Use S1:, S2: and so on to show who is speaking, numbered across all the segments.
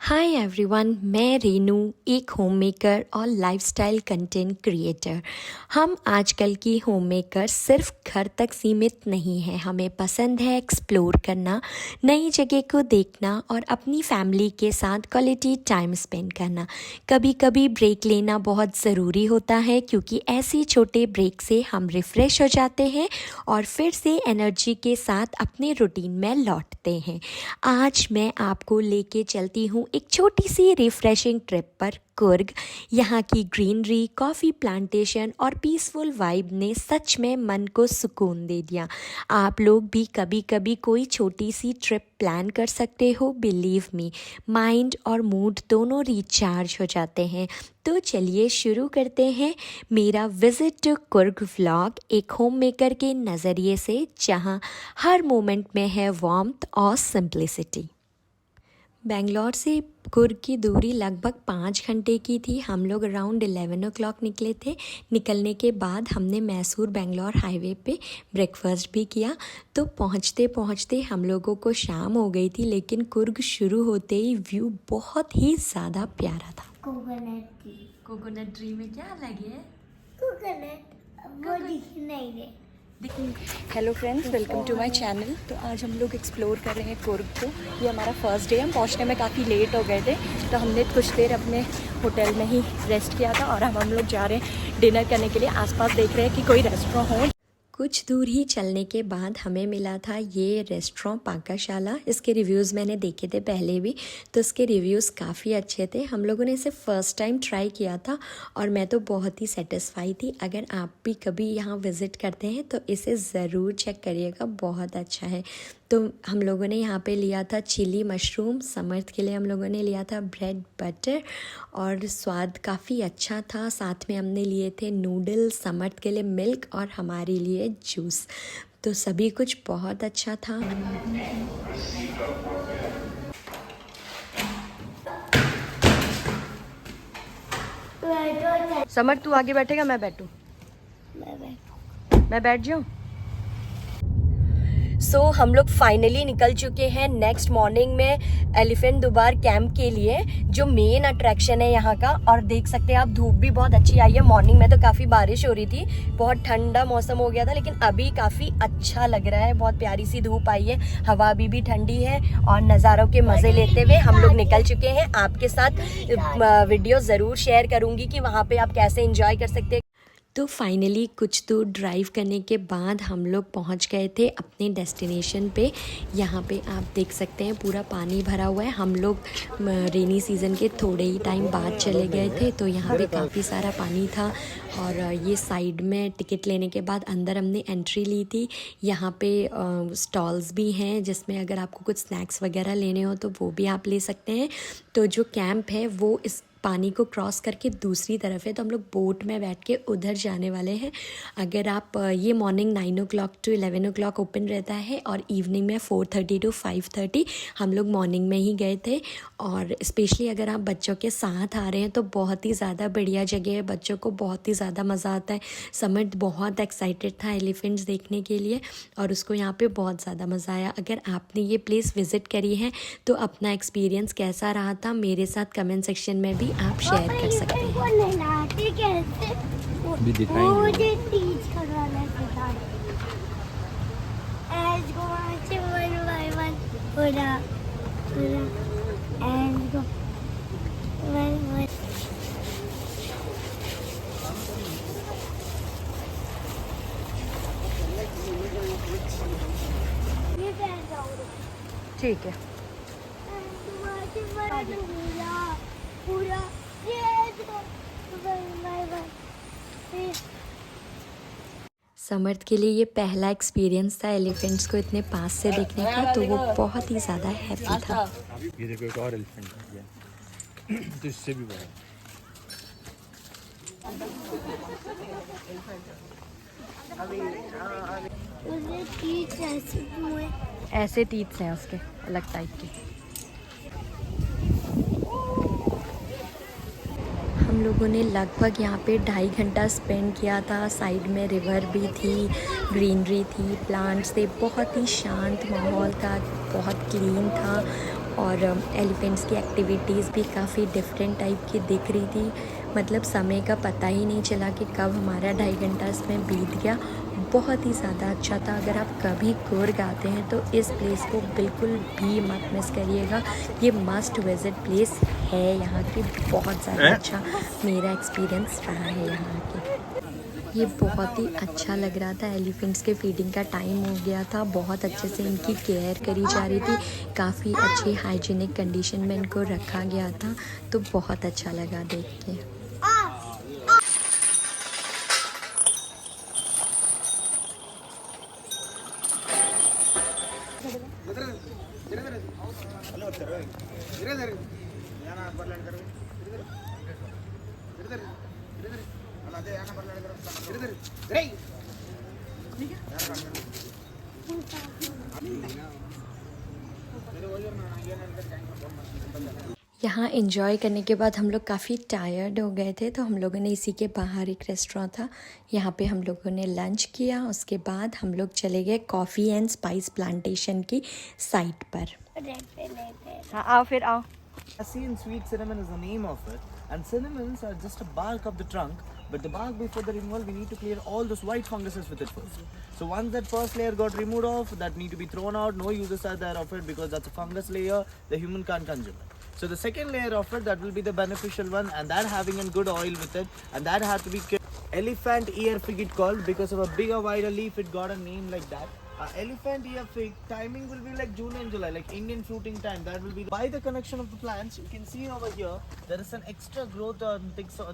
S1: Hi everyone, मैं रेनू, एक home maker और लाइफस्टाइल कंटेंट क्रिएटर। हम आजकल की होम मेकर सिर्फ घर तक सीमित नहीं हैं। हमें पसंद है एक्सप्लोर करना, नई जगह को देखना और अपनी फैमिली के साथ क्वालिटी टाइम स्पेंड करना। कभी कभी ब्रेक लेना बहुत ज़रूरी होता है, क्योंकि ऐसे छोटे ब्रेक से हम रिफ़्रेश हो जाते हैं और फिर से एनर्जी के साथ अपने रूटीन में लौटते हैं। आज मैं आपको लेके चलती हूँ एक छोटी सी रिफ्रेशिंग ट्रिप पर कुर्ग। यहाँ की ग्रीनरी, कॉफ़ी प्लांटेशन और पीसफुल वाइब ने सच में मन को सुकून दे दिया। आप लोग भी कभी कभी कोई छोटी सी ट्रिप प्लान कर सकते हो। बिलीव मी, माइंड और मूड दोनों रिचार्ज हो जाते हैं। तो चलिए शुरू करते हैं मेरा विज़िट टू कुर्ग व्लॉग, एक होम मेकर के नज़रिए से, जहाँ हर मोमेंट में है वार्मथ और सिंप्लिसिटी। बेंगलोर से कुर्ग की दूरी लगभग 5 घंटे की थी। हम लोग अराउंड 11 o'clock निकले थे। निकलने के बाद हमने मैसूर बेंगलोर हाईवे पे ब्रेकफास्ट भी किया। तो पहुंचते पहुंचते हम लोगों को शाम हो गई थी, लेकिन कुर्ग शुरू होते ही व्यू बहुत ही ज़्यादा प्यारा था। कोकोनट ट्री में क्या लगे? कोकोनट वो दिख नहीं रहे। Hello friends, welcome to my channel. तो आज हम लोग एक्सप्लोर कर रहे हैं कुर्ग को। ये हमारा फर्स्ट डे। हम पहुंचने में काफ़ी लेट हो गए थे, तो हमने कुछ देर अपने होटल में ही रेस्ट किया था और अब हम लोग जा रहे हैं डिनर करने के लिए। आसपास देख रहे हैं कि कोई रेस्टोरेंट हो। कुछ दूर ही चलने के बाद हमें मिला था ये रेस्टोरेंट पाकाशाला। इसके रिव्यूज़ मैंने देखे थे पहले भी, तो इसके रिव्यूज़ काफ़ी अच्छे थे। हम लोगों ने इसे फ़र्स्ट टाइम ट्राई किया था और मैं तो बहुत ही सेटिस्फाई थी। अगर आप भी कभी यहाँ विज़िट करते हैं तो इसे ज़रूर चेक करिएगा, बहुत अच्छा है। तो हम लोगों ने यहाँ पे लिया था चिली मशरूम। समर्थ के लिए हम लोगों ने लिया था ब्रेड बटर और स्वाद काफ़ी अच्छा था। साथ में हमने लिए थे नूडल्स, समर्थ के लिए मिल्क और हमारे लिए जूस। तो सभी कुछ बहुत अच्छा था। समर्थ, तू आगे बैठेगा, मैं बैठूं? मैं बैठ जाऊं? सो हम लोग फाइनली निकल चुके हैं नेक्स्ट मॉर्निंग में एलिफेंट दुबार कैंप के लिए, जो मेन अट्रैक्शन है यहाँ का। और देख सकते हैं आप, धूप भी बहुत अच्छी आई है। मॉर्निंग में तो काफ़ी बारिश हो रही थी, बहुत ठंडा मौसम हो गया था, लेकिन अभी काफ़ी अच्छा लग रहा है। बहुत प्यारी सी धूप आई है, हवा अभी भी ठंडी है और नज़ारों के मज़े लेते हुए हम लोग निकल चुके हैं। आपके साथ वीडियो ज़रूर शेयर करूँगी कि वहाँ पर आप कैसे इंजॉय कर सकते हैं। तो फाइनली कुछ दूर ड्राइव करने के बाद हम लोग पहुंच गए थे अपने डेस्टिनेशन पे। यहाँ पे आप देख सकते हैं पूरा पानी भरा हुआ है। हम लोग रेनी सीज़न के थोड़े ही टाइम बाद चले गए थे, तो यहाँ पे काफ़ी सारा पानी था। और ये साइड में टिकट लेने के बाद अंदर हमने एंट्री ली थी। यहाँ पे स्टॉल्स भी हैं, जिसमें अगर आपको कुछ स्नैक्स वगैरह लेने हो तो वो भी आप ले सकते हैं। तो जो कैंप है वो इस पानी को क्रॉस करके दूसरी तरफ है, तो हम लोग बोट में बैठ के उधर जाने वाले हैं। अगर आप ये morning 9 o'clock to 11 o'clock open रहता है और इवनिंग में 4:30 to 5:30। हम लोग मॉर्निंग में ही गए थे। और स्पेशली अगर आप बच्चों के साथ आ रहे हैं तो बहुत ही ज़्यादा बढ़िया जगह है, बच्चों को बहुत ही ज़्यादा मज़ा आता है। समर्थ बहुत एक्साइटेड था एलिफेंट्स देखने के लिए और उसको यहाँ पे बहुत ज़्यादा मज़ा आया। अगर आपने ये प्लेस विज़िट करी है तो अपना एक्सपीरियंस कैसा रहा था मेरे साथ कमेंट सेक्शन में भी आप शेयर कर सकते हैं। ठीक है। समर्थ के लिए ये पहला एक्सपीरियंस था एलिफेंट्स को इतने पास से देखने का, तो वो बहुत ही ज़्यादा हैप्पी था।
S2: ये देखो एक और एलिफेंट है, तो इससे भी बड़ा।
S1: ऐसे टीथ्स हैं उसके, अलग टाइप के। हम लोगों ने लगभग यहाँ पे 2.5 घंटा स्पेंड किया था। साइड में रिवर भी थी, ग्रीनरी थी, प्लांट्स थे, बहुत ही शांत माहौल था, बहुत क्लीन था और एलिफेंट्स की एक्टिविटीज़ भी काफ़ी डिफरेंट टाइप की दिख रही थी। मतलब समय का पता ही नहीं चला कि कब हमारा 2.5 घंटा इसमें बीत गया। बहुत ही ज़्यादा अच्छा था। अगर आप कभी कुर्ग आते हैं तो इस प्लेस को बिल्कुल भी मत मिस करिएगा। ये मस्ट विज़िट प्लेस है यहाँ की। बहुत ज़्यादा अच्छा मेरा एक्सपीरियंस रहा है यहाँ की। ये बहुत ही अच्छा लग रहा था। एलिफेंट्स के फीडिंग का टाइम हो गया था। बहुत अच्छे से इनकी केयर करी जा रही थी। काफ़ी अच्छी हाइजीनिक कंडीशन में इनको रखा गया था। तो बहुत अच्छा लगा देख के। यहाँ एंजॉय करने के बाद हम लोग काफ़ी टायर्ड हो गए थे, तो हम लोगों ने इसी के बाहर एक रेस्टोरेंट था, यहाँ पे हम लोगों ने लंच किया। उसके बाद हम लोग चले गए कॉफ़ी एंड स्पाइस प्लांटेशन की साइट पर। हाँ आओ फिर आओ।
S3: Asian sweet cinnamon is the name of it, and cinnamons are just a bark of the trunk. But the bark, before the removal, we need to clear all those white funguses with it first. So once that first layer got removed off, that need to be thrown out. No uses are there of it because that's a fungus layer. The human can't consume it. So the second layer of it, that will be the beneficial one, and that having a good oil with it, and that had to be elephant ear fig it called because of a bigger wider leaf. It got a name like that. Elephant ear fig timing will be like June and July, like Indian fruiting time. That will be by the connection of the plants. You can see over here there is an extra growth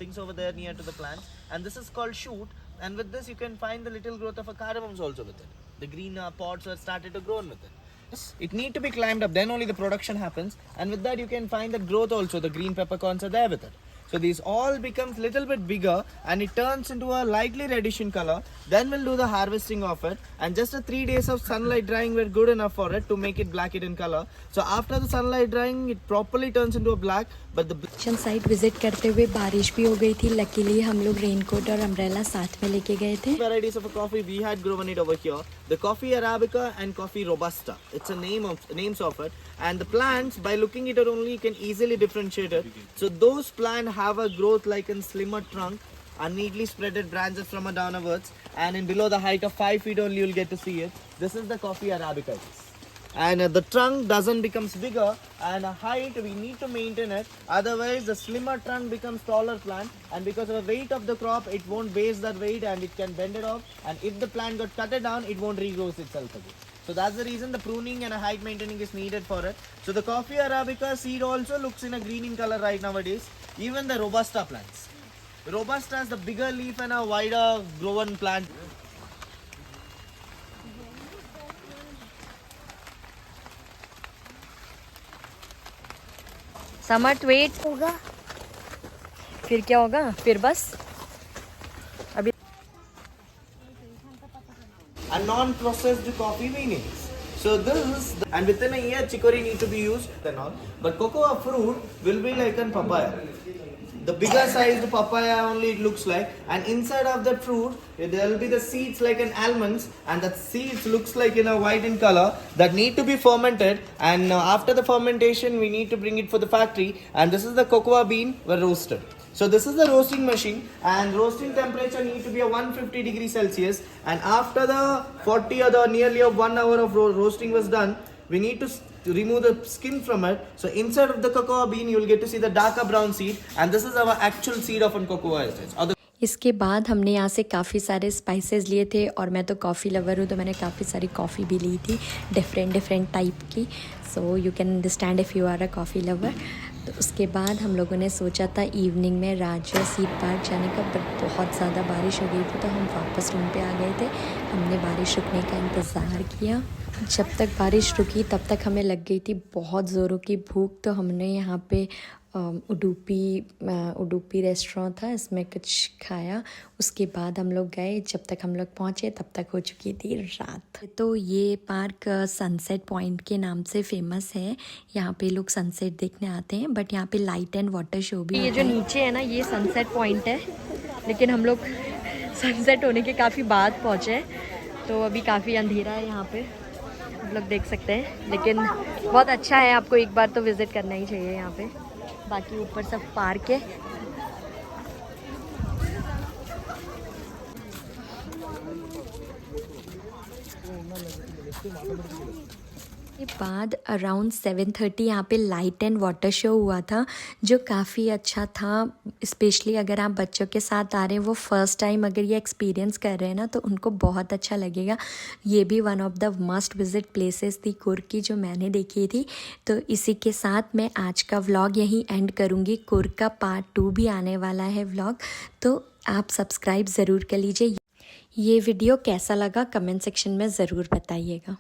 S3: things over there near to the plants, and this is called shoot. And with this you can find the little growth of a cardamoms also with it. The green pods are started to grow with it. It need to be climbed up, then only the production happens, and with that you can find the growth also. The green peppercorns are there with it. So these all becomes little bit bigger and it turns into a lightly reddish in color. Then we'll do the harvesting of it, and just a 3 days of sunlight drying were good enough for it to make it black it in color. So after the sunlight drying, it properly turns into a black. But the
S1: site visit करते हुए बारिश भी हो गई थी। Luckily हम लोग raincoat और अम्ब्रेला साथ में लेके गए थे।
S3: varieties of a coffee we had grown it over here, the coffee arabica and coffee robusta. It's a names of it, and the plants, by looking at it only, you can easily differentiate it. So those plants have a growth like a slimmer trunk and neatly spreaded branches from a downwards, and in below the height of 5 feet only you'll get to see it. This is the coffee arabica. And the trunk doesn't becomes bigger, and height we need to maintain it, otherwise the slimmer trunk becomes taller plant, and because of the weight of the crop it won't base that weight and it can bend it off, and if the plant got cut it down it won't regrow itself again. So that's the reason the pruning and a height maintaining is needed for it. So the coffee arabica seed also looks in a green in color right nowadays. Even the robusta plants, robusta has the bigger leaf and a wider grown plant.
S1: समर्थ weight होगा, फिर क्या होगा? फिर बस अभी
S3: And non-processed coffee beans. So this, and within a year chicory need to be used and all. But cocoa fruit will be like a papaya. The bigger sized papaya only it looks like, and inside of the fruit there will be the seeds like an almonds, and that seeds looks like in a white in color that need to be fermented, and after the fermentation we need to bring it for the factory, and this is the cocoa bean were roasted. So this is the roasting machine, and roasting temperature need to be a 150 degrees Celsius, and after the 40 or the nearly of 1 hour of roasting was done, we need to remove the skin from it. So inside of the cocoa bean you will get to see the darker brown seed, and this is our actual seed of a cocoa.
S1: इसके बाद हमने यहाँ से काफ़ी सारे spices लिए थे, और मैं तो कॉफ़ी लवर हूँ तो मैंने काफ़ी सारी कॉफ़ी भी ली थी डिफरेंट टाइप की। So you can understand if you are a coffee lover. तो उसके बाद हम लोगों ने सोचा था इवनिंग में राजा सीट पार्क जाने का, बट बहुत ज़्यादा बारिश हो गई थी तो हम वापस रूम पे आ गए थे। हमने बारिश रुकने का इंतज़ार किया। जब तक बारिश रुकी तब तक हमें लग गई थी बहुत ज़ोरों की भूख, तो हमने यहाँ पे उडुपी रेस्टोरेंट था, इसमें कुछ खाया। उसके बाद हम लोग गए। जब तक हम लोग पहुँचे तब तक हो चुकी थी रात। तो ये पार्क सनसेट पॉइंट के नाम से फेमस है। यहाँ पे लोग सनसेट देखने आते हैं, बट यहाँ पे लाइट एंड वाटर शो भी। ये जो नीचे है ना, ये सनसेट पॉइंट है, लेकिन हम लोग सनसेट होने के काफ़ी बाद पहुँचे, तो अभी काफ़ी अंधेरा है यहाँ पे। आप लोग देख सकते हैं, लेकिन बहुत अच्छा है, आपको एक बार तो विज़िट करना ही चाहिए यहाँ पे। बाकी ऊपर सब पार्क है। के बाद अराउंड 7:30 यहाँ पे लाइट एंड वाटर शो हुआ था, जो काफ़ी अच्छा था। स्पेशली अगर आप बच्चों के साथ आ रहे हैं, वो फर्स्ट टाइम अगर ये एक्सपीरियंस कर रहे हैं ना, तो उनको बहुत अच्छा लगेगा। ये भी one of the must visit places थी कुर्ग की, जो मैंने देखी थी। तो इसी के साथ मैं आज का व्लॉग यहीं एंड करूँगी। कुर्ग का पार्ट 2 भी आने वाला है व्लॉग, तो आप सब्सक्राइब ज़रूर कर लीजिए। ये वीडियो कैसा लगा कमेंट सेक्शन में ज़रूर बताइएगा।